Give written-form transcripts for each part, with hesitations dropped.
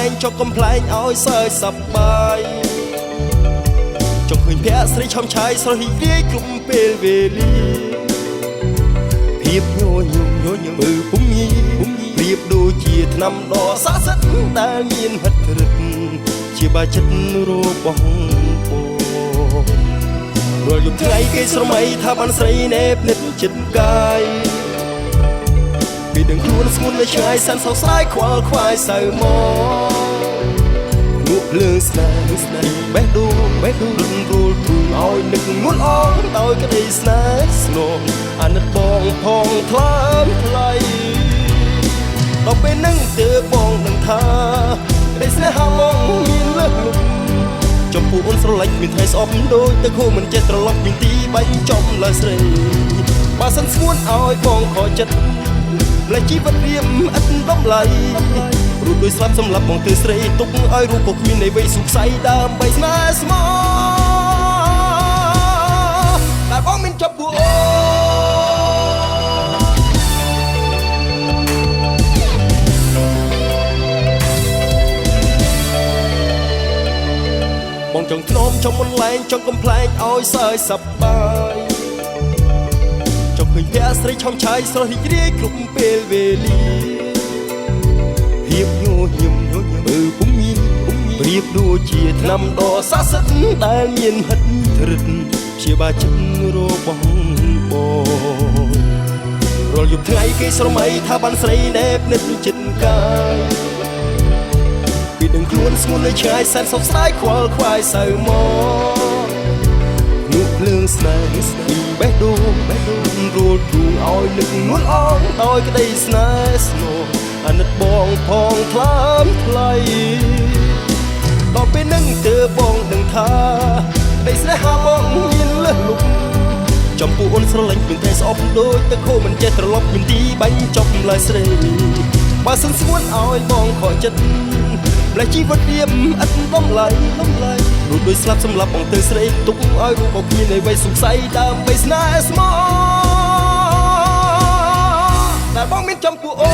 លែងចុកកំ pl ែងឲ្យសើចសប្បាយចង់ឃើញភ័ក្រស្រីឆំឆាយស្រស់រីករាយគ្រប់ពេលវេលាភាពញញឹមពើពុំញីប្រៀបដូចជាថ្នាំដ៏ស័ក្តិសិទ្ធិដែលមានហិទ្ធិឫទ្ធិជាបាចិត្តរបស់បងរាល់យប់ថ្ងៃគេស្រមៃថាបានស្រីណែបនិតចិត្តកាយពីដឹងខ្លួនស្ងួននៅឆ្ងាយសានសោកស្ដាយខ្វល់ខ្វាយសៅមកងក់លើស្នេហ៍បេះដូងរំរួលទូឲ្យនឹកងួនអងដោយក្តីស្នេហ៍ស្នងអាណិតបងផងថ្លើមថ្លៃដល់ពេលនឹងទើបបងនឹងថាក្តីស្នេហាបងមានលើសលប់ចំពោះអូនស្រឡាញ់មានថ្ងៃស្អប់ដូចទឹកហូរមិនចេះត្រឡប់មានទីបាញ់ចំលើស្រីបើសិនស្ងួនឲ្យបងខកចិត្តម្លេះជីវិតរៀមឥតដំឡៃរូបដូចស្លាប់សម្រាប់បងទើស្រីទុកឲ្យរូបក៏គ្មាននៃវ័យសុខស័យដើម្បីស្នេហ៍ស្មោះតែបងមានចាប់ពួកបងចង់ធ្នមចង់មុនលែងចង់កំ pl ែងឲ្យសើចសប្បាយចង់ឃើញភ័ក្រស្រីឆំឆាយស្រស់រីករាយគ្រប់ពេលវេលាភាពញញឹមពើពុំញីប្រៀបដូចជាថ្នាំដ៏ស័ក្តិសិទ្ធិដែលមានហិទ្ធិឫទ្ធិជាបាចិត្តរបស់បងរាល់យប់ថ្ងៃគេស្រមៃថាបានស្រីណែបនិតចិត្តកាយពីដឹងខ្លួនស្ងួននៅឆ្ងាយសែនសោកស្ដាយខ្វល់ខ្វាយសៅមកនោះភ្លើងស្នេហ៍បេះដូងរួលទូឲ្យនឹកងួនអងដោយក្តីស្នេហ៍ស្នងអាណិតបងផងថ្លើមថ្លៃដល់ពេលនឹងទើបបងដឹងថាក្តីស្នេហាបងមានលើសលប់ចំពោះអូនស្រឡាញ់មានតែស្អប់ដូចទឹកហូរមិនចេះត្រឡប់មានទីបាញ់ចប់ឡើយស្រីបើសិនស្ងួនឲ្យបងខកចិត្តម្លេះជីវិតរៀមឥតដំឡៃរូបដូចស្លាប់សម្រាប់បងទើស្រីទុកឲ្យរូបក៏គ្មាននៃវ័យសុខស័យដើម្បីស្នេហ៍ស្មោះតែបងមានចំពោះអូ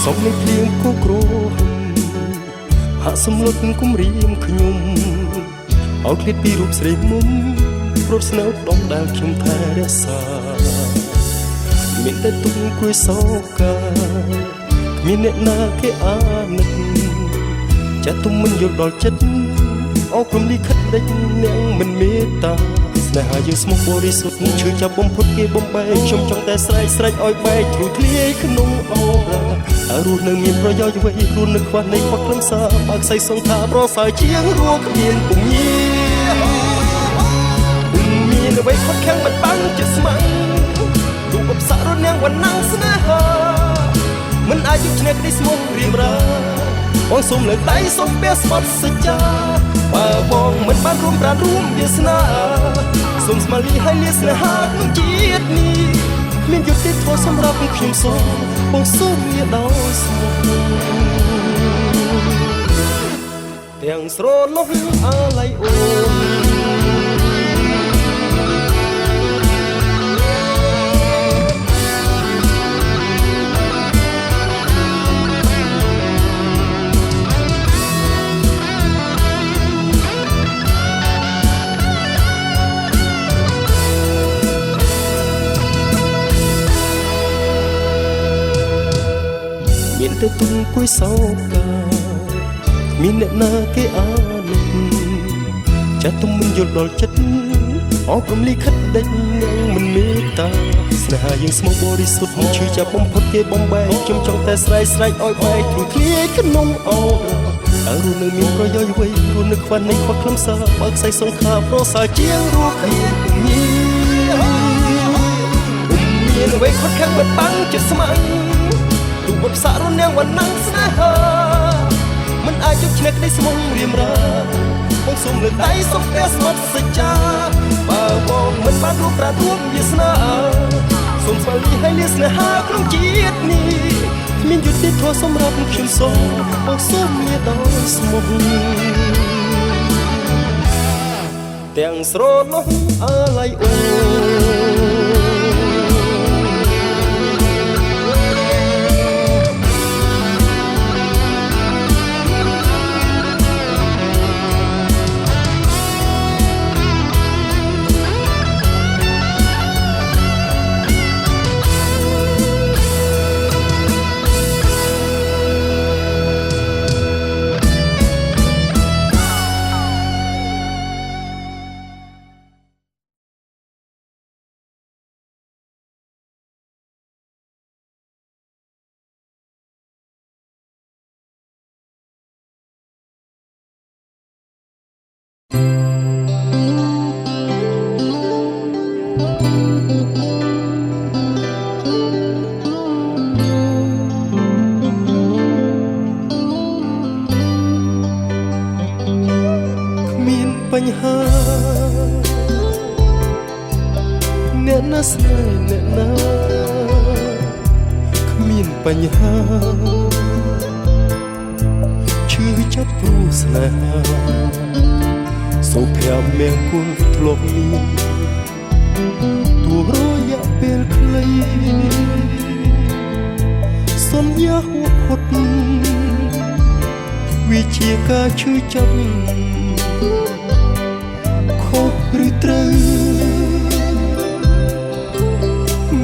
សុំនៃភ្លៀងគូគ្រោះហាក់សំលុតគំរាមខ្ញុំឲ្យឃ្លាតពីរូបស្រីមុំព្រោះស្នៅដំដែលខ្ញុំថែរក្សាមានតែទុកគួយសោកាគ្មានអ្នកណាគេអាណិតចាស់ទុំមិនយល់ដល់ចិត្តអោព្រមលិខិតដេចអ្នកមិនមេត្តាស្នេហាយើងស្មោះបរិសុទ្ធឈឺចាប់បំផុតគេបំបែកខ្ញុំចង់តែស្រែកឲ្យបែកទ្រូធ្លាយក្នុងអរ៉ារស់នៅមានប្រយោជន៍អ្វីរស់នៅខ្វះនៃផុតខ្លឹមសារបើខ្សែសងថាប្រសើរជាងរស់គ្មានពុំមានអ្វីខុសខាំងបាត់បង់ចិត្តស្ម័គ្ររូបអបសរនាងវណ្ណស្នេហាមិនអាចយកឈ្នះក្តីស្មោះរៀបរាបងសូមលើកដៃសូមពាស្បត់សច្ចាបើបងមិនបានរួមប្រានរួមវាសនាសូមស្មារតីឲ្យលាស្នេហាក្នុងជាតិនេះមានយុត្តិធម៌សម្រាប់ខ្ញុំសូមបងសូមវាដោយស្មោះទាំងស្រណោះអាឡ័យអូនមានតែទុំគួយសោកាមានអ្នកណាគេអាណិតចាស់ទុំមិនយល់ដល់ចិត្តអោព្រមលិខិតដេញនឹងមិនមេត្តាស្ ស្នេហាយើងស្មោះបរិសុទ្ធឈឺចាប់បំផុតគេបំបែកខ្ញុំចង់តែស្រែកឲ្យបែកគ្លៀកក្នុងអោតើរស់នៅមានប្រយោជន៍អ្វីរស់នៅខ្វះនៃខ្វះខ្លឹមសារបើខ្សែសង្ខារប្រសើរជាងរស់គ្មានមានអ្វីខុសខាំងបិទបាំងចិត្តស្មៅទូបុតសាករនាងវណ្ណស្នេហាមិនអាចជប់ឈ្នះក្តីស្មុំរៀមរាបងសុំលើកដៃសុំព្រះស្មត់សច្ចាបើបងមិនបានរួបប្រាទួមវាសនាសុំស្វាលីឲ្យលាស្នេហាក្នុងជាតិនេះគ្មានយុត្តិធម៌សម្រាប់ខ្ញុំសូមបងសុំលាដោយស្មោះទាំងស្រណោះអាឡៃអូបញ្ហាអ្នកណាស្នេហ៍អ្នកណាគ្មានបញ្ហាឈឺចាប់ព្រោះស្នេហាសូមប្រាំមង្គលធ្លាប់មានទោះរយៈពេលខ្លីសន្យាហួសផុតវាជាការឈឺចាប់ឬត្រូវ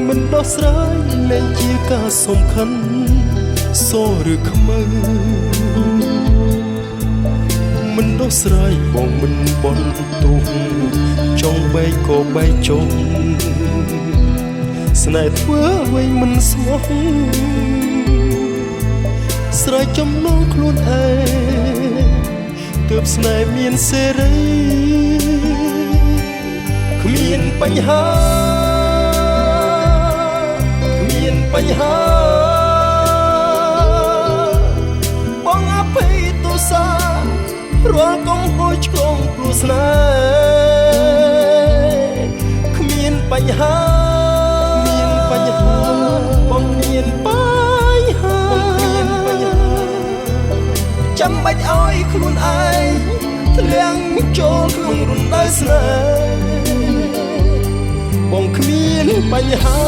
មិនដោះស្រាយលែងជាការសំខាន់សឬខ្មៅមិនដោះស្រាយបងមិនបន់ទុកចង់បែកក៏បែកចុះស្នេហ៍ធ្វើអ្វីមិនស្មោះស្រ័យចំណងខ្លួនឯងទើបស្នេហ៍មានសេរីគ្មានបញ្ហាគ្មានបញ្ហាបងអភ័យទោសារាល់កំហុសឆ្គងព្រោះស្នេហ៍គ្មានបញ្ហាមានបញ្ហាបងមានបញ្ហាមានបញ្ហាចាំបាច់ឲ្យខ្លួនឯងធ្លាក់ចូលក្នុងរណ្ដៅស្នេហ៍បងគ្មានបញ្ហា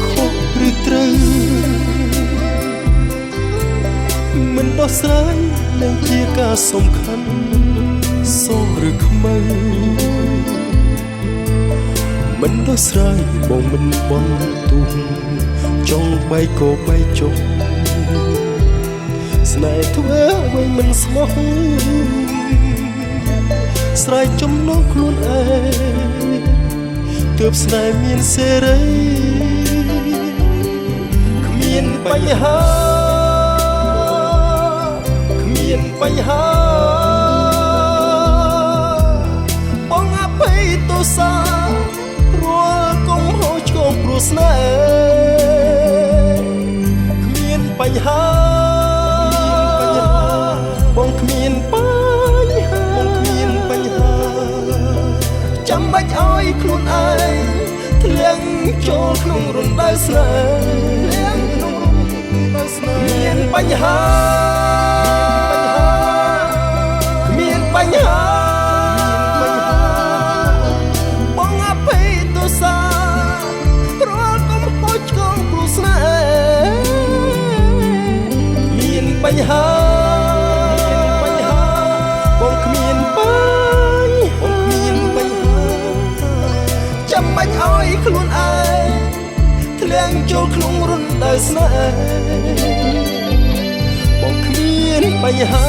ខុសឬត្រូវមិនដោះស្រាយលែងជាការសំខាន់សឬខ្មៅមិនដោះស្រាយបងមិនបន់ទុកចង់បែកក៏បែកចុះស្នេហ៍ធ្វើអ្វីមិនស្មោះស្រ័យចំណងខ្លួនឯងទើបស្នេហ៍មានសេរីគ្មានបញ្ហាគ្មានបញ្ហាបងអភ័យទោសាព្រោះស្នេហ៍គ្មានបញ្ហាបងគ្មានបញ្ហាបងគ្មានបញ្ហាចាំបាច់ឲ្យខ្លួនឯងធ្លាក់ចូលក្នុងរណ្ដៅស្នេហ៍មានបញ្ហាគ្មានបញ្ហាបងអភ័យទោសាបញ្ហាបងគ្មានបញ្ហាចាំបាច់ឲ្យខ្លួនឯង ធ្លាក់ចូលក្នុងរន្ធដោយស្នេហ៍បងគ្មានបញ្ហា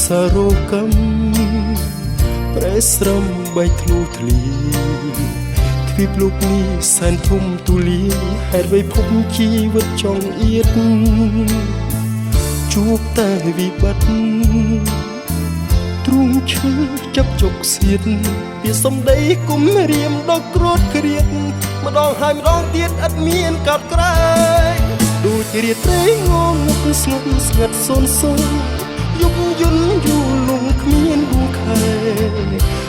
សារោកម្មប្រេស្រមបែកធ្លុះធ្លាទ្វីបលោកនេះសែនធំទូលាយហេតុអ្វីភពជីវិតចង់អៀតជួបតែវិបត្តិទ្រូងឈឺចាប់ជុកសៀតពីសំដីគុំរៀមដល់គ្រួតគ្រៀតម្ដងហើយម្ដងទៀតឥតមានកាត់ក្រែងដូចរាត្រីងងឹកស្ងប់ស្ងាត់សូនសូនយប់យន់យូរលងគ្មានដួងខែ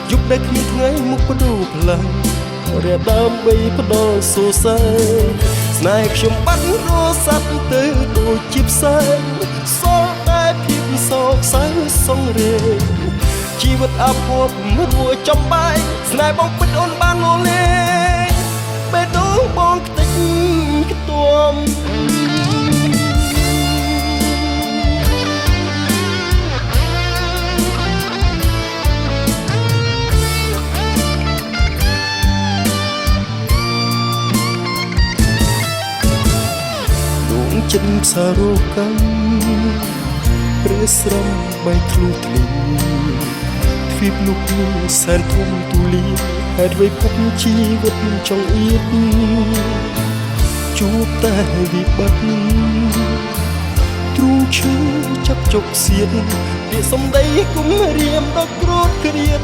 យប់ដែលគ្មានថ្ងៃមុខបដូរផ្លាំងរាដើម្បីផ្ដល់សរសើរស្នេហ៍ខ្ញុំបាត់រស័ព្ទទៅដូចជាផ្សែងសល់តែភាពសោកសៅសង្រេងជីវិតអភ័ព្វរួចចំបែកស្នេហ៍បងពិតអូនបានងលេងបេះដូងបងខ្ទេចខ្ទាំចិត្តសារោកម្មប្រេស្រមបែកធ្លុះធ្លាយទ្វីបលោកនេះសែនធំទូលាយហេតុអ្វីភពជីវិតចង់អៀតជួបតែវិបត្តិទ្រូងឈឺចាប់ជុកសៀតពាក្យសំដីគុំរៀមដល់គ្រួតគ្រៀត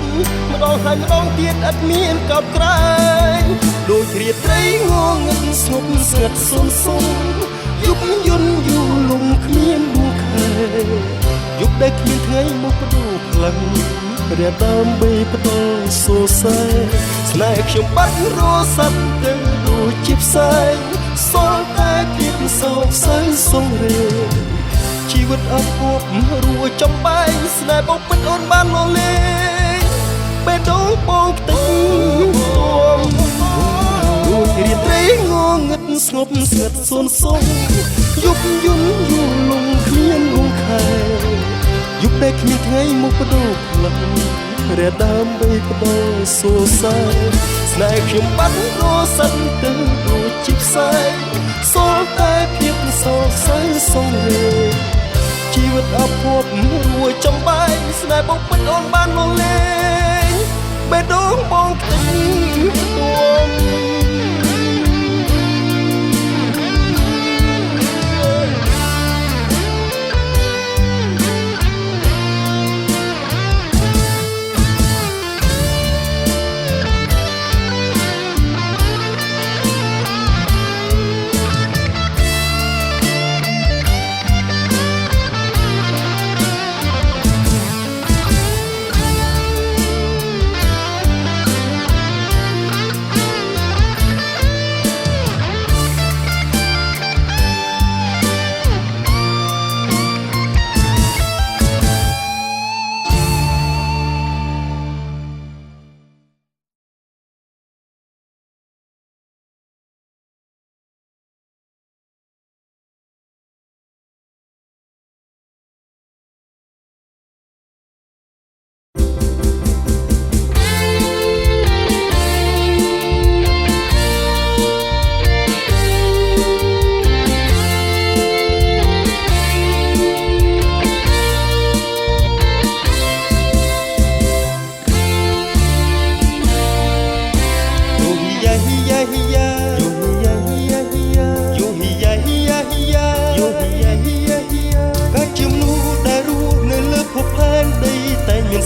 ម្ដងហើយម្ដងទៀតឥតមានកោតក្រែងដូចរាត្រីងងឹតស្ងប់ស្ងាត់សូនសូនយប់យន់យូរលងគ្មានដួងខែយប់ដែលគ្មានថ្ងៃមកបដូរផ្លាំងរាដើម្បីផ្ដល់សរសើរស្នេហ៍ខ្ញុំបាត់រស័ព្ទទៅដូចជាផ្សែងសល់តែភាពសោកសៅសង្រេងជីវិតអភ័ព្វរួចចំបែកស្នេហ៍បងពិតអូនបានងលេងបេះដូងបងខ្ទេចរួមរាត្រីងងឹតស្ងប់ស្ងាត់សូនសូនយប់យន់យូរលងគ្មានដួងខែយប់ដែលគ្មានថ្ងៃមកបដូរផ្លាំងរាដើម្បីផ្ដល់សរសើរស្នេហ៍ខ្ញុំបាត់រស័ព្ទទៅដូចជាផ្សែងសល់តែភាពសោកសៅសង្រេងជីវិតអភ័ព្វរួចចំបែកស្នេហ៍បងពិតអូនបានងលេងបេះដូងបងខ្ទេចខ្ទាំ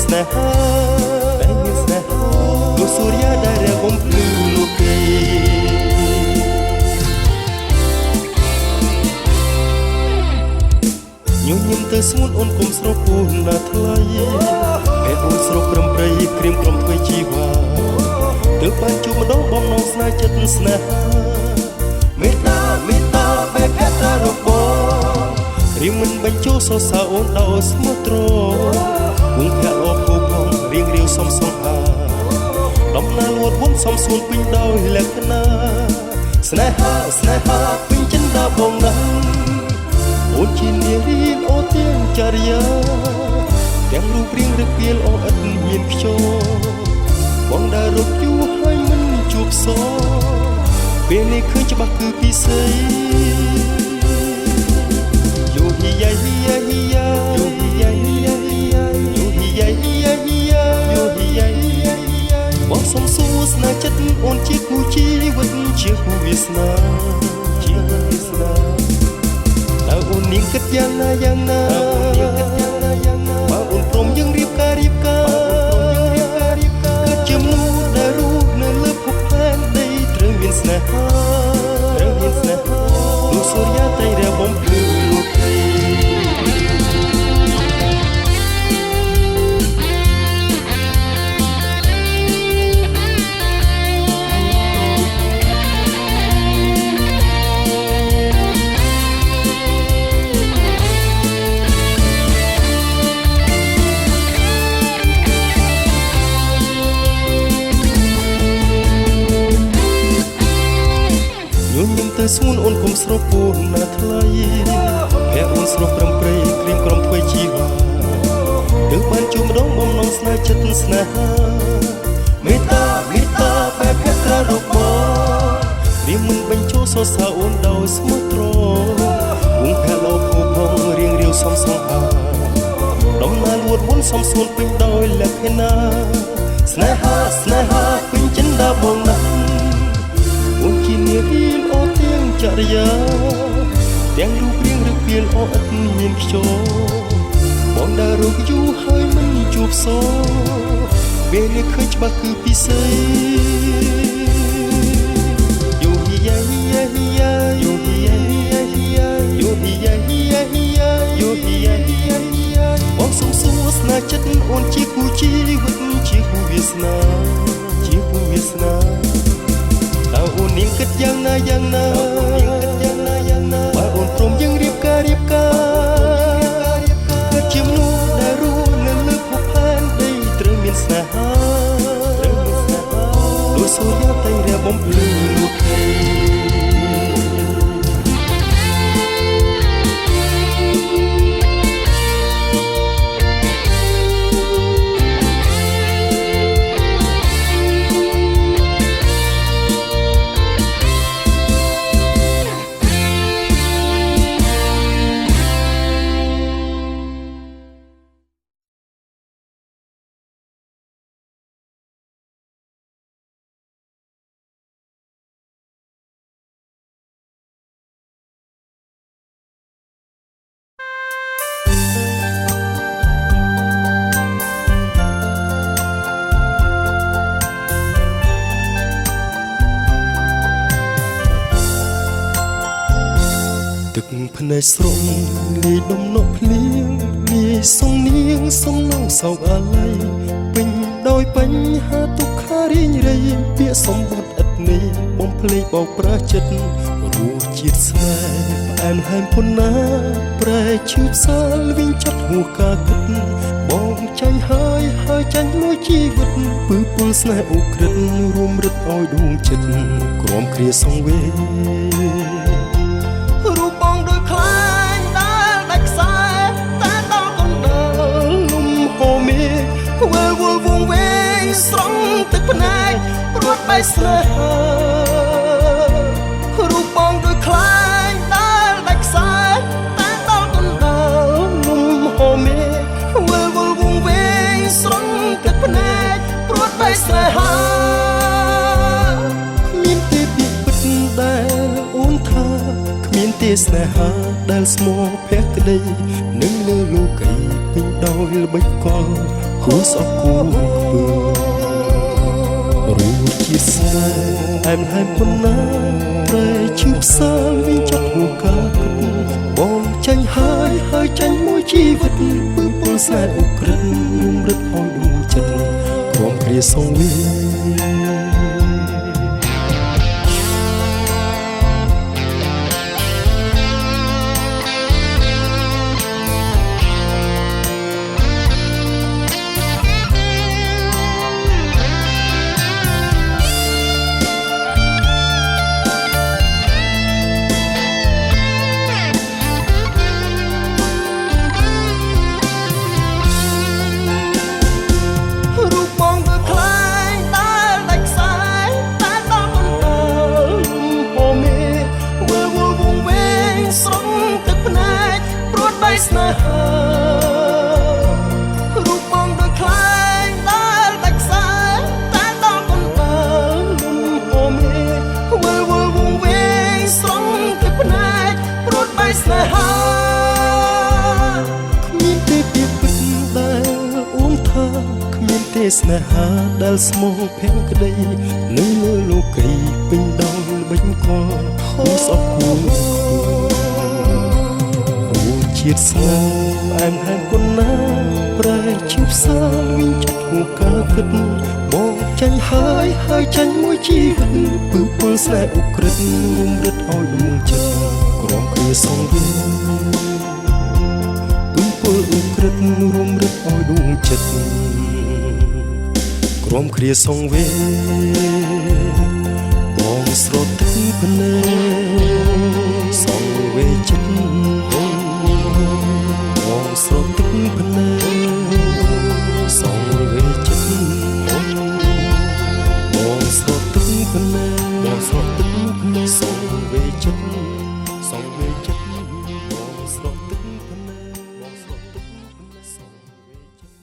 ស្នេហាលោកសូរិយាដែលរះបំភ្លឺលោកគេញញឹមទៅស្ងួនអូនគុំស្រពូនណាថ្លៃពេលអូនស្រពព្រំព្រៃក្រៀមក្រុមធ្វើជីវ៉ាទើបបានជួបម្ដងបំណងស្នេហ៍ចិត្តស្នេហាមេត្តាបែបភក្តារបស់រៀងមិនបញ្ចូលសរសើរអូនដោយស្មោះត្រង់វងភ័ក្រអភូផងរៀងរាវសំសងហាដំណើរលួតវន់សំសួនពេញដោយលក្ខណៈស្នេហាពេញចិន្តាបងណាអូនជានារីអូទាំងចរិយាទាំងរូបរាងរឹកពីលអូឥតមានខ្យល់បងដែលរកយូរហើយមិនជួបសពេលនេះឃើញច្បាស់គឺពិសេសយូហ៊ីយ៉ាហ៊ីយ៉ាហ៊ីយ៉ាយូហ៊ីយ៉ាហ៊ីយ៉ាហ៊ីយ៉ាយូហ៊ីយ៉ាហ៊ីយ៉ាហ៊ីយ៉ាយូហ៊ីយ៉ាហ៊ីយ៉ាហ៊ីយ៉ាបងសុំសួរស្នេហ៍ចិត្តអូនជាគូជីវិតជាគូវាសនាតើអូននាងគិតយ៉ាងណាបើអូនព្រមយើងរៀបការគឺជាមនុស្សដែលរស់នៅលើភពផែនដីត្រូវមានស្នេហាលោកសូរិយាតែរះបំភ្លឺលោកគេទៅស្ងួនអូនគុំស្រពូនណាថ្លៃភ័ក្រអូនស្រស់ព្រំព្រៃក្រៀមក្រុមធ្វើជីវ៉ាទើបបានជួបម្ដងបំណងស្នេហ៍ចិត្តស្នេហាមេត្តាបែបភក្តារបស់រៀងមិនបញ្ចូលសរសើរអូនដោយស្មោះត្រង់វងភ័ក្រអភូផងរៀងរាវសំសងហាដំណើរលួតវន់សំសួនពេញដោយលក្ខណៈស្នេហាពេញចិន្តាបងណាអូនជានារីអូទាំងចរិយាទាំងរូបរាងរឹកពីលអូឥតមានខ្យល់បងដែលរកយូរហើយមិនជួបសពេលនេះឃើញច្បាស់គឺពិសេសយូហ៊ីយ៉ាហ៊ីយ៉ាហ៊ីយ៉ាយូហ៊ីយ៉ាហ៊ីយ៉ាហ៊ីយ៉ាយូហ៊ីយ៉ាហ៊ីយ៉ាហ៊ីយ៉ាយូហ៊ីយ៉ាហ៊ីយ៉ាហ៊ីយ៉ាបងសុំសួរស្នេហ៍ចិត្តអូនជាគូជីវិតជាគូវាសនាតើអូននាងគិតយ៉ាងណាបើអូនព្រមយើងរៀបការគឺជាមនុស្សដែលរស់នៅលើភពផែនដីត្រូវមានស្នេហាលោកសូរិយាតែរះបំភ្លឺលោកគេទឹកភ្នែកស្រងលាយដុំនក់ភ្លៀងលាយសងនាងសំណងសោកអាល័យពេញដោយបញ្ហាទុក្ខរីងរៃពាក្យសម្បត្តិឥតន័យបំភ្លេចបោកប្រាស់ចិត្តរសជាតិស្នេហ៍ផ្អែមហែមប៉ុណ្ណាប្រែឈឺផ្សាលវិញចិត្តហួសការគិតបងចាញ់ហើយចាញ់មួយជីវិតពឺពលស្នេហ៍អូក្រិតរួមរឹតឲ្យដួងចិត្តក្រំគ្រាសងវេរូបបងដូចខ្លាញ់ដែលដាច់ខ្សែតែដល់កណ្ដាលលំហូរមេឃវល់វងវែងស្រង់ទឹកភ្នែកព្រួតបែកស្នេហារូបបងដូចខ្លាញ់ដែលដាច់ខ្សែតែដល់កណ្ដាលលំហូរមេឃវល់វងវែងស្រង់ទឹកភ្នែកព្រួតបែកស្នេហាគ្មានទេពាក្យពិតដែលអូនថាមានទេស្នេហាដែលស្មោះភក្តីនឹងលើលោកីពេញដោយល្បិចកលហ គូស្អប់គូខ្ពើរូបជាស្នេហ៍អែមហែមប៉ុណ្ណាតែឈឺផ្សាវិញចាប់ហួកាគិតបងចាញ់ហើយចាញ់មួយជីវិតពើពលស្នេហ៍អ៊ុក្រិតរឹតឲ្យដួងចិត្តក្រុមគ្រាសងវាស្នេហារូបបងដូចខ្លែងដែលដាច់ខ្សែតែដល់កណ្ដាលអូមេវល់វងវែងស្រង់ទឹកភ្នែកព្រួតបីស្នេហាគ្មានទេពីពិតដែលអូនថាគ្មានទេស្នេហាដែលស្មោះភក្តីនៅលើលោកីពេញដោយល្បិចកលអូសអបគូជាតិស្នេហ៍អែមហែមគុណណាប្រែជាផ្សាវិញចិត្តហួកាគិតបងចាញ់ហើយចាញ់មួយជីវិតពើពលស្នេហ៍អ៊ុក្រិតរុំរឹតឲ្យដួងចិត្តក្រុមគ្រាសងវាពើពលអ៊ុក្រិតរុំរឹតឲ្យដួងចិត្តក្រុមគ្រាសងវាបងស្រទទឹកភ្នែកសងវេចិត្តស្រទទឹកភ្នែកសងវេចិត្តបងស្រទទឹកភ្នែកបងស្រទទឹកភ្នែកសងវេចិត្តសងវេចិត្តបងស្រទទឹកភ្នែកបងស្រទទឹកភ្នែកសងវេចិត្ត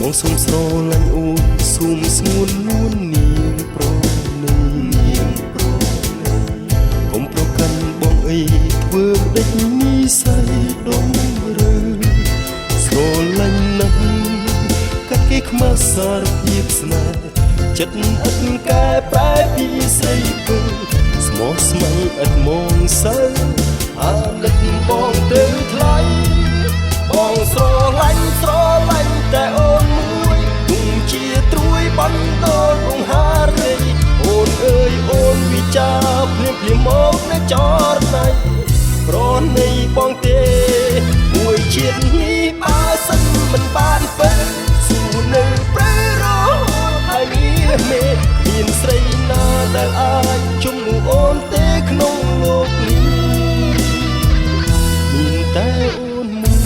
បងសុំស្រឡាញ់អូនសុំស្ងួនលួននាងប្រณีកុំប្រកាន់បងអីធ្វើដេចនិស័យដុំរើស្រឡាញ់ណាស់កាត់គេខ្មាស់សារភាពស្នេហ៍ចិត្តឥតកែប្រែពីស្រីពើស្មោះស្ម័គ្រឥតមងសើអាណិតបងទៅថ្លៃបងស្រឡាញ់តែអូនមួយទុំជាត្រួយបណ្ដោលក្នុងហារីអូនអើយអូនវិចារភ្លាមមកនៅចរណៃប្រណីបងទេមួយជាតិនេះបើសិនមិនបានពេញស៊ូនៅព្រៃរហូតហើយមានមេមានស្រីណាដែលអាចជុំនោះអូនទេក្នុងលោកនេះមានតែអូនមួយ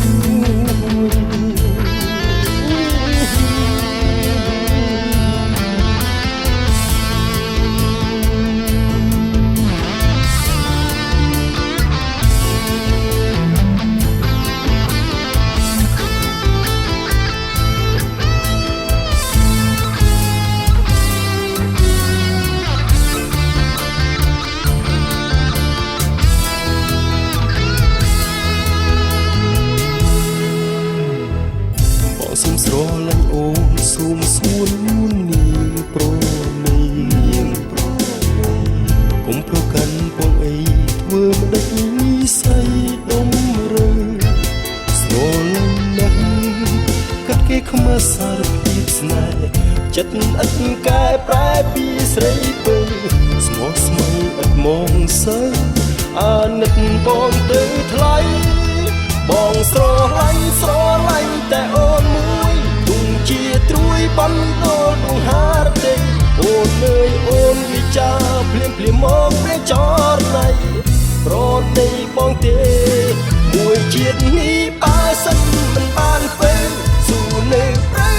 សុំស្រឡាញ់អូនសុំស្ងួនលួននាងប្រណីកុំប្រកាន់បងអីធ្វើមិនដេចនិស័យដុំរើស្រឡាញ់ណាស់កាត់គេខ្មាស់សារភាពស្នេហ៍ចិត្តឥតកែប្រែពីស្រីពើស្មោះស្ម័គ្រឥតមងសើអាណិតបងទៅថ្លៃបងស្រឡាញ់តែអូនមួយទុំជាត្រួយបណ្ដោលក្នុងហារីអូនអើយអូនវិចារភ្លាមមកព្រះចរណៃប្រណីបងទេមួយជាតិនេះបើសិនមិនបានពេញស៊ូនៅព្រៃ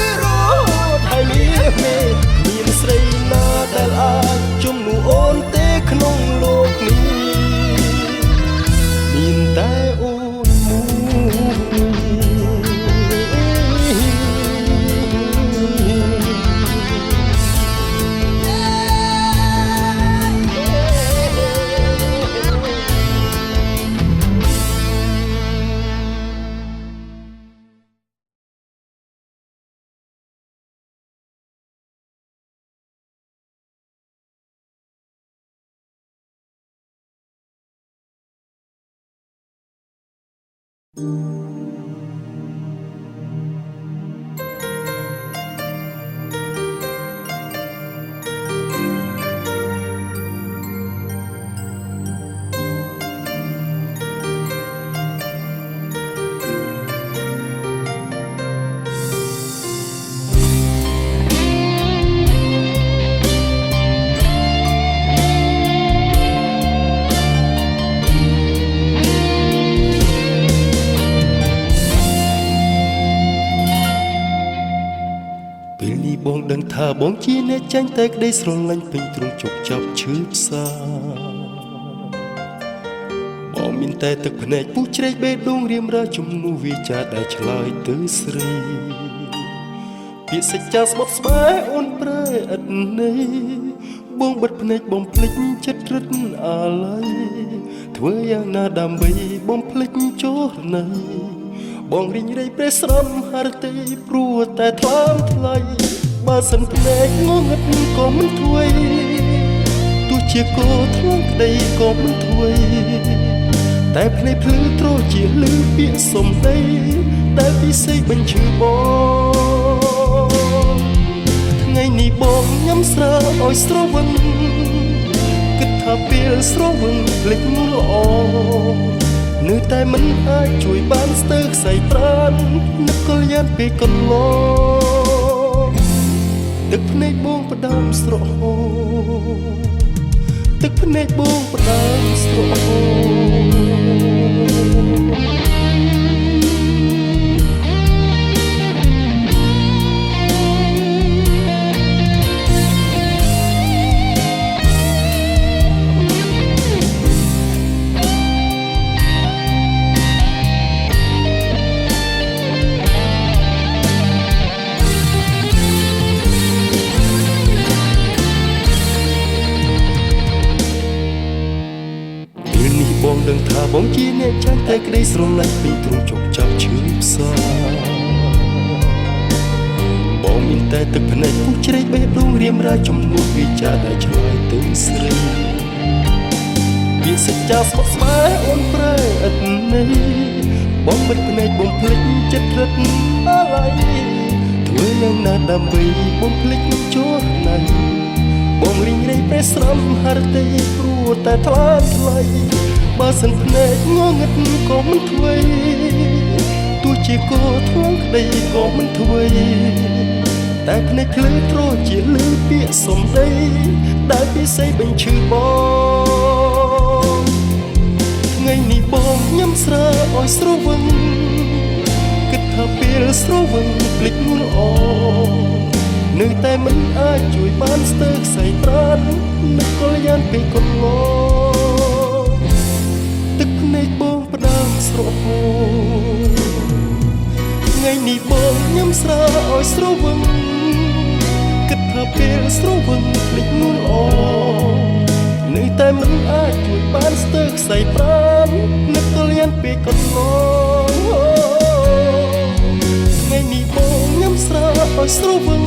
ពេលនេះបងដឹងថាបងជាអ្នកចាញ់តែក្តីស្រឡាញ់ពេញទ្រង់ជោគចាប់ឈឺផ្សាបងមានតែទឹកភ្នែកពុះជ្រែកបេះដូងរៀមរាជំនួសវាចាដែលឆ្លើយទៅស្រីពាក្យសច្ចាស្បត់ស្បែកអូនប្រែឥតន័យបងបិទភ្នែកបងភ្លេចចិត្តរឹតអាឡ័យធ្វើយ៉ាងណាដើម្បីបងភ្លេចចោលណៃបងរីងរៃប្រេះស្រំហរតីព្រោះតែថ្លើមថ្លៃបើសិនភ្នែកងងឹតក៏មិនធ្វើទោះជាកោថ្លងក្តីក៏មិនធ្វើតែភ្នែកភ្លឺត្រជាលឺពាក្យសំដីដែលពិសេសបញ្ឈឺបងថ្ងៃនេះបងញ៉ាំស្រាឲ្យស្រវឹងគិតថាពេលស្រវឹងភ្លេចងូលល្អនៅតែមិនអាចជួយបានស្ទើរខ្សែប្រាននឹកកលយានពេលកន្លងទឹកភ្នែកបងផ្ដើមស្រក់ហូរទឹកភ្នែកបងផ្ដើមស្រក់ហូរបងដឹងថាបងជាអ្នកចាញ់តែក្តីស្រឡាញ់ពេញទ្រង់ជោគចាប់ឈឺផ្សាបងមានតែទឹកភ្នែកពុះជ្រែកបេះដូងរៀមរាជំនួសវាចាដែលឆ្លើយទៅស្រីពាក្យសច្ចាស្បត់ស្បែកអូនប្រែឥតន័យបងបិទភ្នែកបងភ្លេចចិត្តរឹតអាឡ័យធ្វើយ៉ាងណាដើម្បីបងភ្លេចចោលណៃបងរីងរៃប្រេះស្រំហរតីព្រោះតែថ្លើមថ្លៃបើសិនភ្នែកងងឹតក៏មិនធ្វើទោះជាកោថ្លងក្តីក៏មិនធ្វើតែភ្នែកភ្លឺត្រជាលឺពាក្យសំដីដែលពិសេសបញ្ឈឺបងថ្ងៃនេះបងញ៉ាំស្រាឲ្យស្រវឹងគិតថាពេលស្រវឹងភ្លេចងូលល្អនៅតែមិនអាចជួយបានស្ទើរខ្សែប្រាននឹកកលយានពេលកន្លងទឹកភ្នែកបងផ្ដើមស្រក់ហូរថ្ងៃនេះបងញ៉ាំស្រាឲ្យស្រវឹងគិតថាពេលស្រវឹងភ្លេចងូលល្អនៅតែមិនអាចជួយបានស្ទើរខ្សែប្រាននឹកកលយានពេលកន្លងថ្ងៃនេះបងញ៉ាំស្រាឲ្យស្រវឹង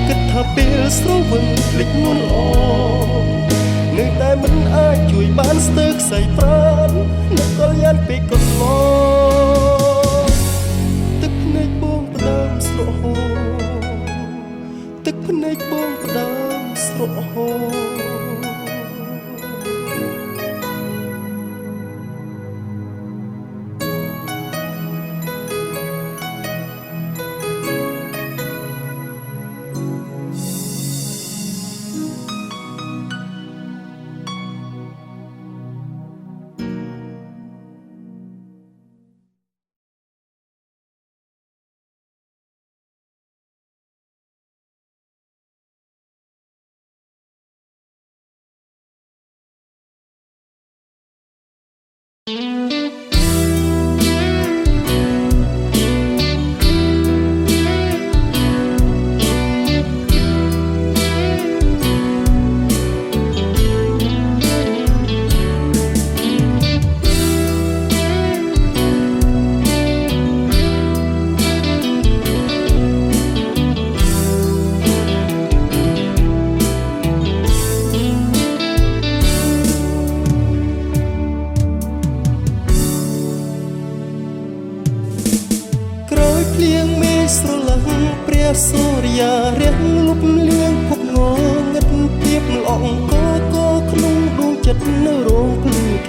គិតថាពេលស្រវឹងភ្លេចងូលល្អនៅតែមិនអាចជួយបានស្ទើរខ្សែប្រាននឹកកលយានពេលកន្លងទឹកភ្នែកបងផ្ដើមស្រក់ហូរទឹកភ្នែកបងផ្ដើមស្រក់ហូរ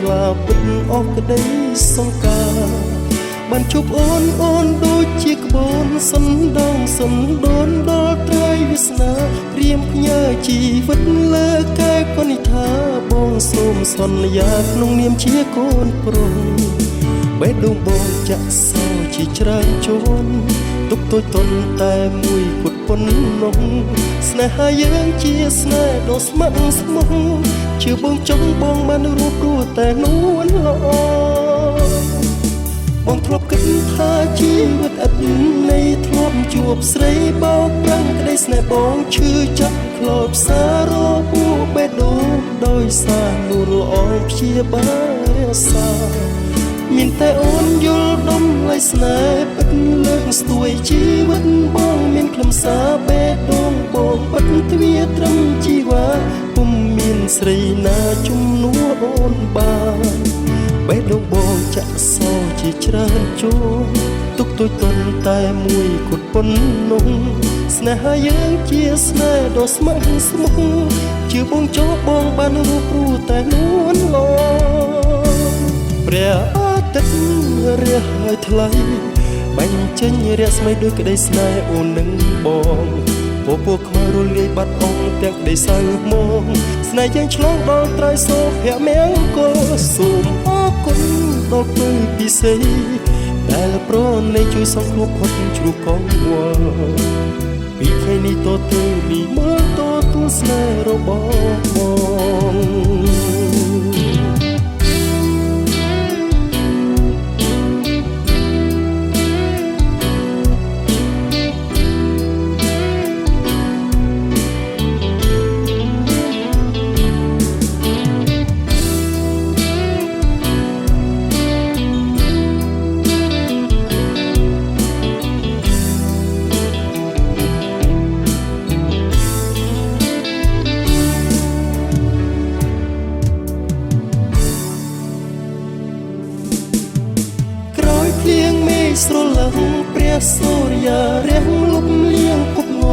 ថ្លាពិតអស់ក្តីសង្ការបានជួបអូនដូចជាក្បូនសណ្ដោងសណ្ដូនដល់ត្រីវាសនាព្រាមផ្ញើជីវិតលើកែកនិថាបងសូមសន្យាក្នុងនាមជាកូនប្រុសបេះដូងបងចាក់សោជាច្រើនជួនទុកតូចតន់តែមួយគត់ប៉ុណ្ណោះស្នេហាយើងជាស្នេហ៍ដ៏ស្ម័គ្រស្មោះជឿបងចង់បងបានរួបរੂតែនួនល្អបងធ្លាប់គិតថាជីវិតឥតន័យធ្លាប់ជួបស្រីបោកប្រាំងក្តីស្នេហ៍បងឈឺចាប់ខ្លោចផ្សារពូបេះដូងដោយសារនួនល្អព្យាបាលសាមានតែអូនយល់ដំឡៃស្នេហ៍ពិតលើកស្ទួយជីវិតបងមានខ្លឹមសារបេះដូងបងពិតទ្វាត្រឹមជីវ៉ាពុំមានស្រីណាជំនួសអូនបានបេះដូងបងចាក់សោជាច្រើនជួរទុកតូចតន់តែមួយគត់ប៉ុណ្ណោះស្នេហាយើងជាស្នេហ៍ដ៏ស្ម័គ្រស្មោះជឿបងចោលបងបានរួបរੂតែនួនល្អព្រះអាទិត្យរះហើយថ្លៃបាញ់ចេញរស្មីដូចក្តីស្នេហ៍អូននឹងបងពពួកខ្មៅរលាយបាត់អងទាំងក្តីសៅមកស្នេហ៍យើងឆ្លងដល់ត្រៃសូភៈមង្គលសូមអរគុណដល់ពេលពិសេសដែលប្រណីជួយសង្គ្រោះផុតជ្រុះកងវល់ពីថ្ងៃនេះតទៅនេះមើលតទួលស្នេហ៍របស់បងភ្លៀងមេឃស្រឡះព្រះសូរយារះលុបលៀងភពង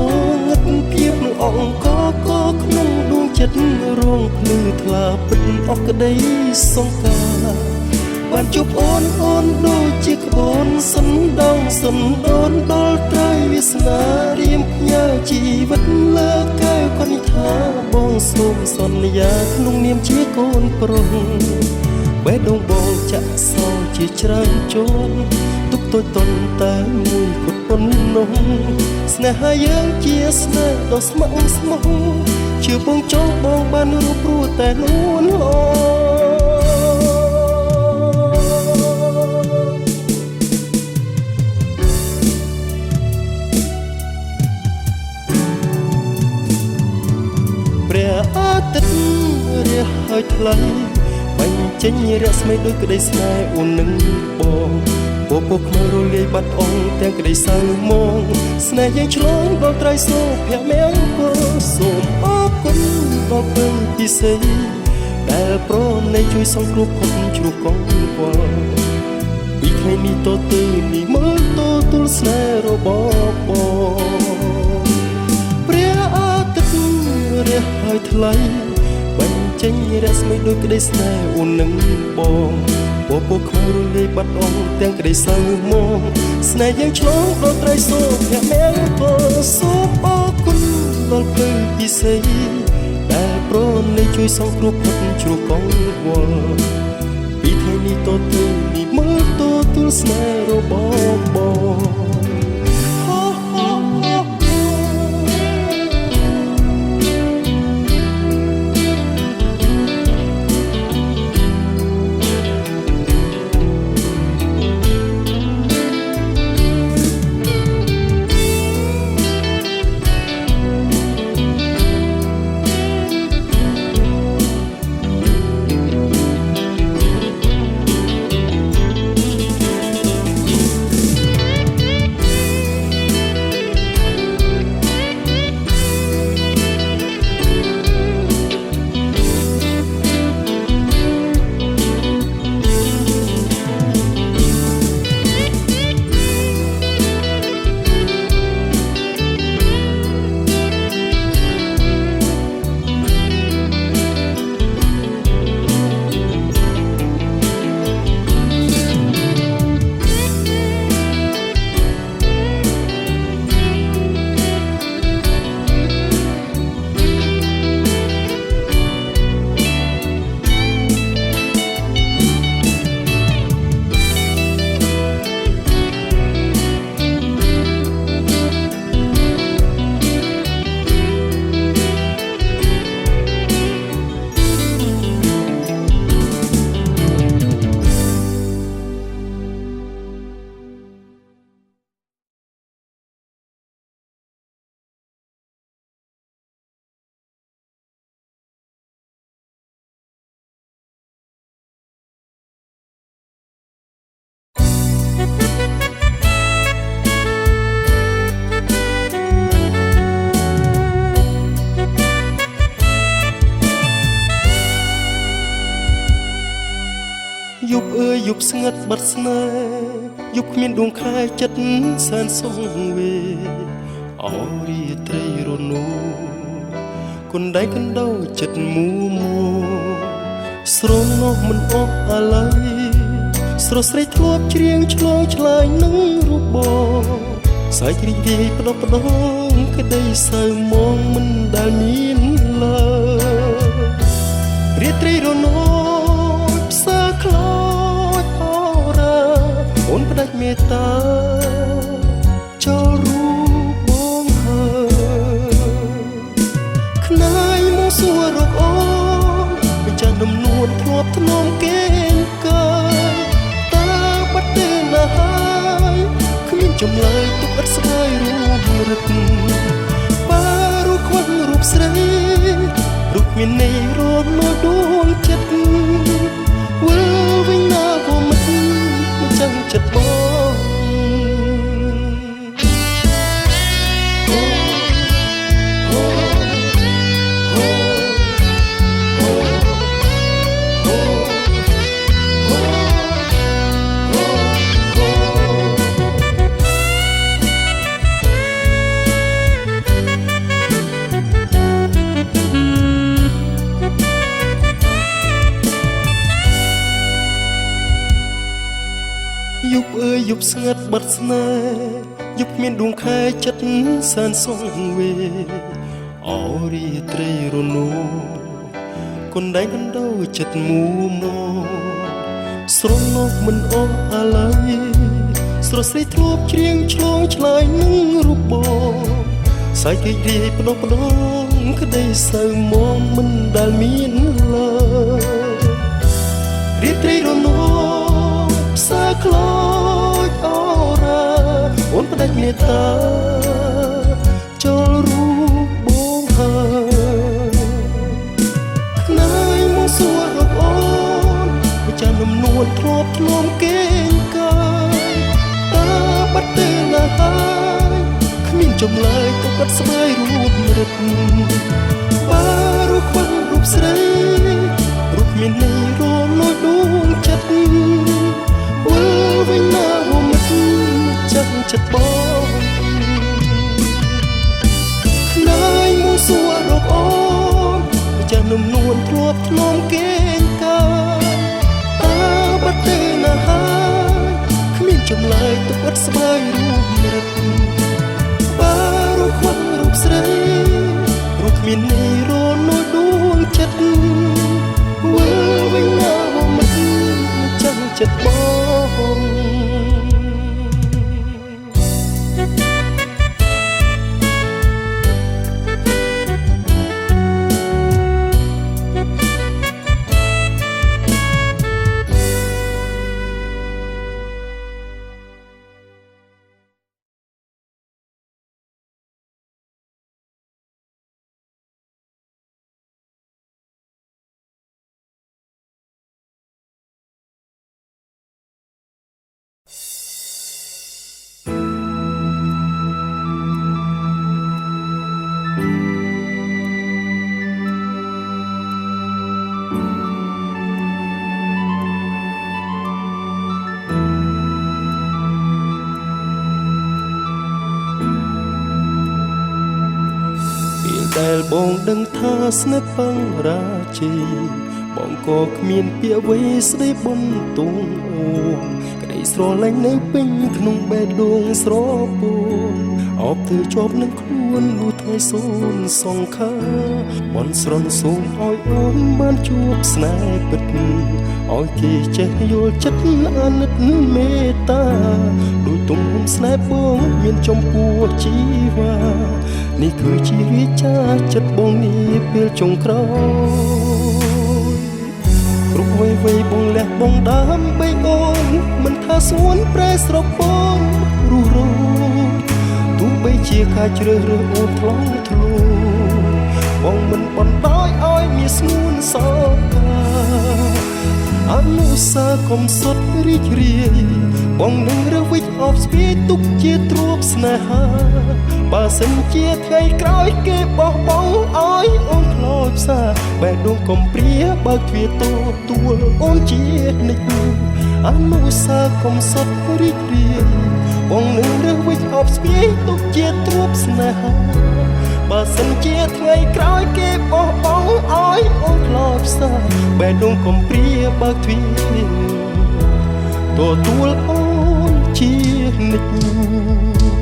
ងឹតភាពនឹងអង្គកក្នុងដួងចិត្តរងភ្លឺថ្លាពិតអស់ក្តីសង្ការបានជួបអូនដូចជាក្បូនសណ្ដោងសណ្ដូនដល់ត្រីវាសនារៀមផ្ញើជីវិតលើកែវកនិថាបងសូមសន្យាក្នុងនាមជាកូនប្រុសបេះដូងបងចាក់សោជាច្រើនជួនទុកតូចតន់តែមួយគត់ប៉ុណ្ណោះស្នេហាយើងជាស្នេហ៍ដ៏ស្ម័គ្រស្មោះជឿបងចង់បងបានរួបរੂតែនួនល្អព្រះអាទិត្យរះហើយថ្លៃបាញ់ចេញរស្មីដូចក្តីស្នេហ៍អូននឹងបងពពួកខ្មៅរលាយបាត់អងទាំងក្តីសៅមកស្នេហ៍យើងឆ្លងដល់ត្រៃសូភៈមង្គលសូមអរគុណដល់ពេលពិសេសដែលប្រណីជួយសង្គ្រោះផុតជ្រុះកងវល់ពីថ្ងៃនេះតទៅនេះមើលតទួលស្នេហ៍របស់បងព្រះអាទិត្យរះហើយថ្លៃបាញ់ចេញរស្មីដូចក្តីស្នេហ៍អូននឹងបងពពួកខ្មៅរលាយបាត់អងទាំងក្តីសៅមកស្នេហ៍យើងឆ្លងដល់ត្រីសូភៈមង្គលសូមអរគុណដល់ពេលពិសេសដែលប្រណីជួយសង្គ្រោះផុតជ្រុះកងវល់ពីថ្ងៃនេះតទៅនេះមើលតទួលស្នេហ៍របស់បង យប់អើយយប់ស្ងាត់បាត់ស្នេហ៍យប់គ្មានដួងខែចិត្តសែនសងវេអរាត្រីរនោគុនដៃកណ្ដោចិត្តមូមួស្រងនោះមិនអស់អាឡ័យស្រស់ស្រីធ្លាប់ច្រៀងឆ្លងឆ្លើយនឹងរូបបងសាច់រីករាយផ្ដុកផ្ដងក្ដីសៅមងមិនដែលមានឡើយរាត្រីរនោផ្សាខ្លោចអរាអូនផ្ដាច់មេត្តាចូលរូបបងហើយខ្នាយមកសួររកអូនបញ្ចានដំនួនធ្លាប់ធ្នមគេងកាយតាបាត់ទៅណាហើយគ្មានចម្លើយទុកអត់ស្ដាយរូបរឹកបារូបខ្វះរូបស្រីរូបមានន័យរកមកដួងចិត្តវិលវិញណាក៏មិនចាំចិត្តបងយប់អើយយប់ស្ងាត់បាត់ស្នេហ៍យប់មានដួងខែចិត្តសែនសងវេអរាត្រីរនោគុនដៃកណ្ដោចិត្តមូមកស្រងនោះមិនអស់អាឡ័យស្រស់ស្រីធ្លាប់ច្រៀងឆ្លងឆ្លើយនឹងរូបបងសាច់រីករាយផ្ដុកផ្ដងក្ដីសៅមងមិនដែលមានឡើយរាត្រីរនោផ្សាខ្លោចអរាអូនផ្ដាច់មេត្តាចូលរូបបងហើយខ្នាយមកសួររកអូនវិចារនំនួនធ្លាប់ធ្នមគេងកាយតាបាត់ទៅណាហើយគ្មានចម្លើយទុកអត់ស្ដាយរូបរឹកបារូបខ្វះរូបស្រីរូបមានន័យរលួយដួងចិត្តវិលវិញណាមិនចាំចិត្តបងខ្នាយមកសួររកអូនចាស់នំនួនធ្លាប់ធ្នមគេងកាយតាបាត់ទៅណាហើយគ្មានចម្លើយទុកអត់ស្ដាយរូបរឹកបារូបខ្វះរូបស្រីរូបមានន័យរលួយដួងចិត្តវិលវិញណាមិនចាំចិត្តបងដែលបងដឹងថាស្នេហ៍បងរាជីបងក៏គ្មានពាក្យអ្វីស្ដីបន់ទូងអូនក្ដីស្រឡាញ់នៅពេញក្នុងបេះដូងស្រពោនអបធ្វើជាប់នឹងខ្លួនលុះថ្ងៃសូនសង្ខាបនស្រន់សូមឲ្យអូនបានជួបស្នេហ៍ពិតឲ្យគេចេះយល់ចិត្តអាណិតមេត្តាដូចទំហំស្នេហ៍បងមានចំពោះជីវ៉ានេះគឺជារាជាចិត្តបងនេះពេលចុងក្រោយគ្រប់វ័យវ័យបងលះបងដើមបីអូនមិនថាសួនប្រែស្រពោនរស់រស់ទោះបីជាការជ្រើសរើសអូនថ្លង់ធ្លូបងមិនបណ្ដោយឲ្យមានស្ងួនសោកាអនុសាកំសុតរីករាយ បងនឹងរើសវិចអបស្ពាយទុកជាទ្រព្យស្នេហាបើសិនជាថ្ងៃក្រោយគេបោះបង់ឲ្យអូនខ្លោចផ្សាបេះដូងកំព្រាបើកទ្វារទទួលអូនជានិច្ចអនុស្សាវរីយ៍កំសត់រីករាយបងនឹងរើសវិចអបស្ពាយទុកជាទ្រព្យស្នេហាបើសិនជាថ្ងៃក្រោយគេបោះបង់ឲ្យអូនខ្លោចផ្សាបេះដូងកំព្រាបើកទ្វារទទួលអូនជានិច្ច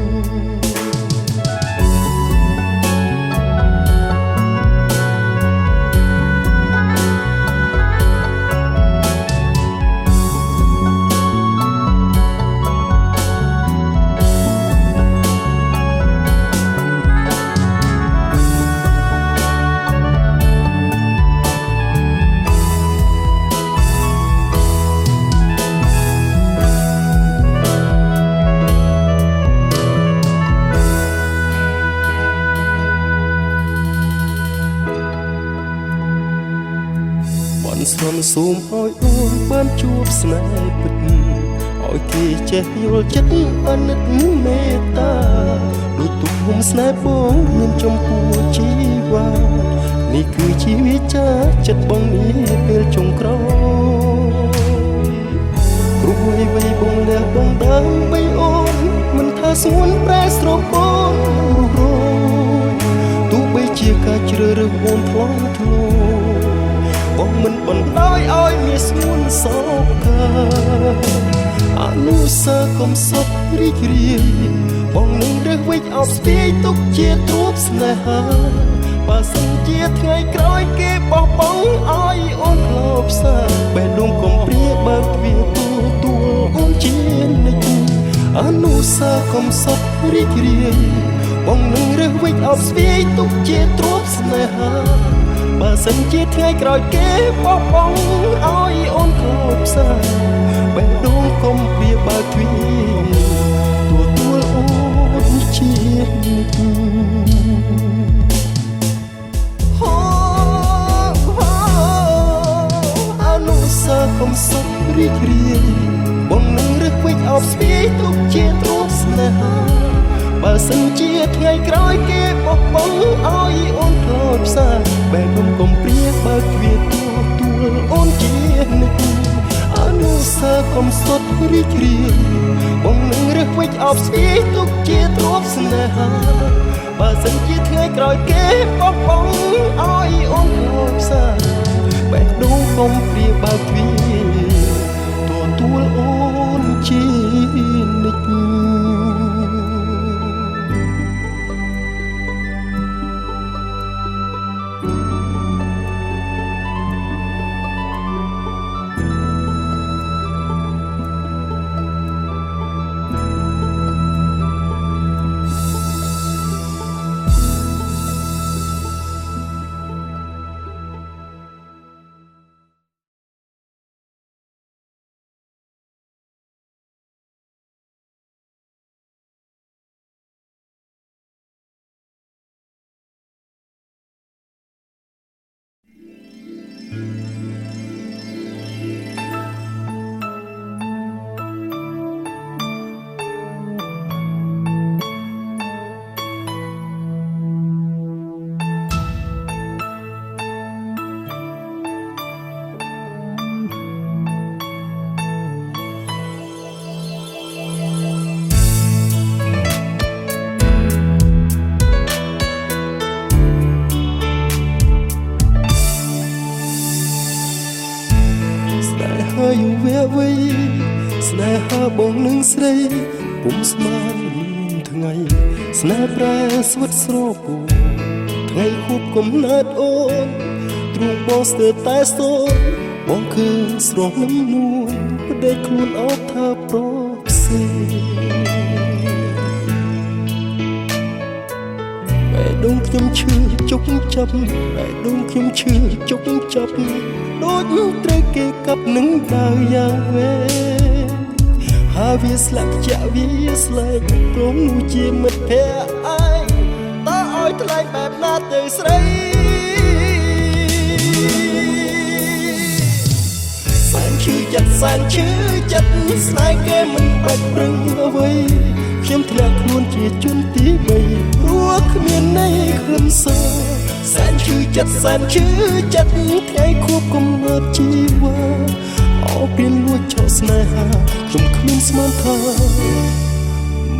ស្នំសូមឲ្យអូនបានជួបស្នេហ៍ពិតឲ្យគេចេះយល់ចិត្តអាណិតមេត្តាដូចទុកហុំស្នេហ៍បងមានចំពោះជីវានេះគឺជាវិចារចិត្តបងនេះពេលចុងក្រោយគ្រប់អ្វីបងលះបងដើម្បីអូនមិនថាស្ងួនប្រែស្រោបបងរស់រយទោះបីជាការជ្រើសរើសអូនថ្លង់ធ្លោបងមិនបណ្ដោយឲ្យមានស្ងួនសោកាអនុស្សាវរីយ៍កំសត់រីករាយបងនឹងរើសវិចអបស្ពាយទុកជាទ្រព្យស្នេហាបើសិនជាថ្ងៃក្រោយគេបោះបង់ឲ្យអូនខ្លោចផ្សាបេះដូងកំព្រាបើកទ្វារទទួលអូនជានិច្ចអនុស្សាវរីយ៍កំសត់រីករាយបងនឹងរើសវិចអបស្ពាយទុកជាទ្រព្យស្នេហាបើសិនជាថ្ងៃក្រោយគេបោះបង់ឲ្យអូនខ្លោចផ្សាបេះដូងកុំព្រាបើកទ្វារទទួលអូនជានិច្ចអនុស្សាវរីយ៍កំសត់រីករាយបងនឹងរើសវិចអបស្ពាយទុកជាទ្រព្យស្នេហាបើសិនជាថ្ងៃក្រោយគេបោះបង់ឲ្យអូនខ្លោចផ្សាបេះដូងកំព្រាបើកទ្វារទទួលអូនជានិច្ចអនុស្សាវរីយ៍កំសត់រីករាយបងនឹងរើសវិចអបស្ពាយទុកជាទ្រព្យស្នេហាបើសិនជាថ្ងៃក្រោយគេបោះបង់ឲ្យអូនខ្លោចផ្សាបេះដូងកំព្រាបើកទ្វារទទួលអូនជានិច្ចហើយវាវៃស្នេហាបងនឹងស្រីពុំស្មានមានថ្ងៃស្នេហ៍ប្រែស្វិតស្រពោថ្ងៃខួបកំណើតអូនទ្រូងបងស្ទើរតែសូនបងឃើញស្រស់នឹងនួនផ្ដេកខ្លួនអត់ថាប្រផ្សេងបេះដូងខ្ញុំឈឺជុកចាប់បេះដូងខ្ញុំឈឺជុកចាប់ដូចត្រូវគេកាប់នឹងដាវយ៉ាងវែងហើយវាស្លាប់ចាក់វាស្លែកព្រមនោះជាមិត្តភក្តិឯងតើឲ្យថ្លៃបែបណាទៅស្រីសែនឈឺយ៉ា ចិត្តសែនឈឺចិត្តស្នេហ៍គេមិនបាច់ប្រឹងអ្វីខ្ញុំធ្លាក់ខ្លួនជាជនទី3ព្រោះគ្មានន័យខ្លឹមសារសែនឈឺចិត្តសែនឈឺចិត្តថ្ងៃខួបកំណត់ជីវ៉ាអោព្រានលួចឆក់ស្នេហាខ្ញុំគ្មានស្មានថា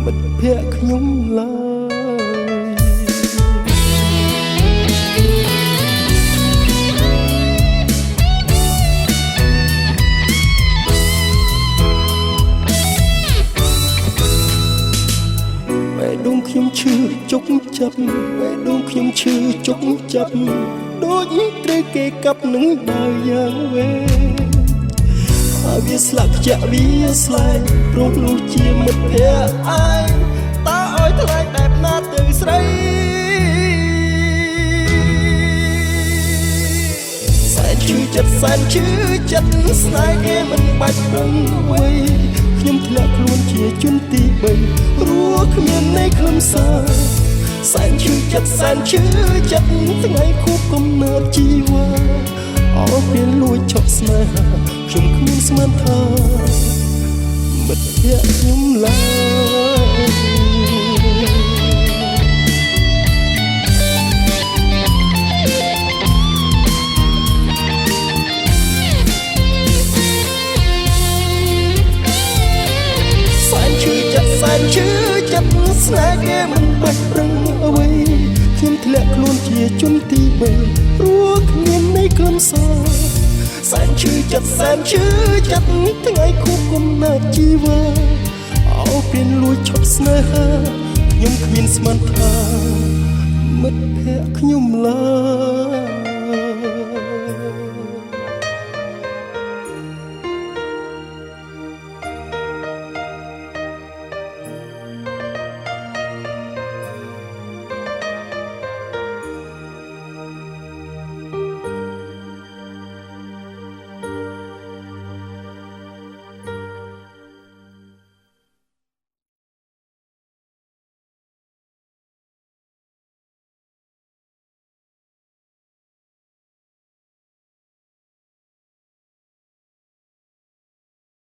មិត្តភក្តិខ្ញុំឡើយដងខ្ញុំឈឺជុកចាប់បេះដូងខ្ញុំឈឺជុកចាប់ដូចត្រូវគេកាប់នឹងដាវយ៉ាងវែងហើយវាស្លាប់ខ្ជាក់វាស្លែងព្រោះនោះជាមិត្តភក្តិឯងតើឲ្យថ្លៃបែបណាទៅស្រីសែនឈឺចិត្តសែនឈឺចិត្តស្នេហ៍គេមិនបាច់ប្រឹងអ្វីខ្ញុំធ្លាក់ខ្លួនជាជនទី3ព្រោះគ្មានន័យខ្លឹមសារសែនឈឺចិត្តសែនឈឺចិត្តថ្ងៃខួបកំណើតជីវ៉ាអោពេលលួចឆក់ស្នេហាខ្ញុំគ្មានស្មានថាមិត្តភក្តិខ្ញុំឡើយសែនឈឺចិត្តស្នេហ៍គេមិនបាច់ប្រឹងអ្វីខ្ញុំធ្លាក់ខ្លួនជាជនទី3ព្រោះគ្មានន័យខ្លឹមសារសែនឈឺចិត្តសែនឈឺចិត្តថ្ងៃខួបកំណើតជីវ៉ាអោព្រានលួចឆក់ស្នេហាខ្ញុំគ្មានស្មានថាមិត្តភក្តិខ្ញុំឡើយ